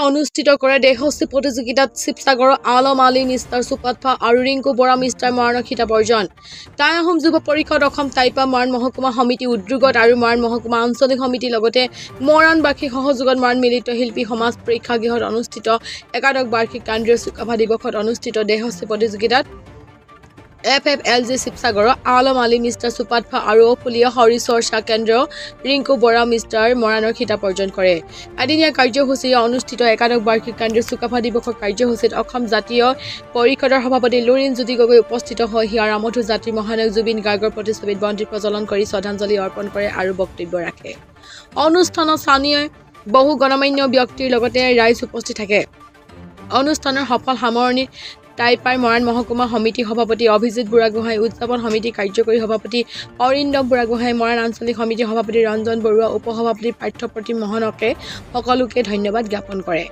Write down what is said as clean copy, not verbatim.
অনুষ্ঠিত কৰে দেশস্থী প্ৰতিযোগিতাত শিৱসাগৰৰ আলম আলী মিষ্টাৰ সুপাতফা আৰু ৰিংকু বৰা মিষ্টাৰ মৰাণৰ খিতাপ অৰ্জন টাই আহোম যুৱ পৰিষদ অসম টাইপা মৰাণ মহকুমা সমিতি উদ্যোগত আৰু মৰাণ মহকুমা আঞ্চলিক সমিতিৰ লগতে মৰাণ বাৰ্ষিক সহযোগত মৰাণ মিলিত শিল্পী সমাজ প্ৰেক্ষাগৃহত অনুষ্ঠিত একাদশ বাৰ্ষিক কেন্দ্ৰীয় চুকাফা দিৱসত অনুষ্ঠিত দেশস্থী প্ৰতিযোগিতাত FFLG শিৱসাগৰৰ আলম আলী মিষ্টাৰ সুপাতফা আৰু ফুলীয়া শৰীৰ চৰ্চা কেন্দ্ৰ ৰিংকু বৰা মিষ্টাৰ মৰাণৰ খিতাপ অৰ্জন কৰে। এদিনীয়া কাৰ্যসূচী অনুষ্ঠিত একাদশ বাৰ্ষিক কেন্দ্ৰীয় চুকাফা দিৱসৰ কাৰ্যসূচীত অসম জাতীয় পৰিষদৰ সভাপতি লুৰিণজ্যোতি গগৈ উপস্থিত হৈ হিয়াৰ আমঠু জাতিৰ মহানায়ক জুবিন গাৰ্গৰ প্ৰতিচ্ছবিত বন্তি প্ৰজ্বলন কৰি শ্ৰদ্ধাঞ্জলি অৰ্পণ কৰে আৰু বক্তব্য ৰাখে। অনুষ্ঠানত স্থানীয় বহু গণমান্য ব্যক্তিৰ লগতে ৰাইজ উপস্থিত থাকে। অনুষ্ঠানৰ সফল সামৰণিত টাইপাৰ মৰাণ মহকুমা সমিতি সভাপতি অভিজিত বুঢ়াগোহাঁই, উদযাপন সমিতি কাৰ্যকৰী সভাপতি অৰিন্দম বুঢ়াগোহাঁই, মৰাণ আঞ্চলিক সমিতি সভাপতি ৰঞ্জন বৰুৱা, উপসভাপতি পাৰ্থপ্ৰতিম মোহনকে সকলোকে ধন্যবাদ জ্ঞাপন কৰে।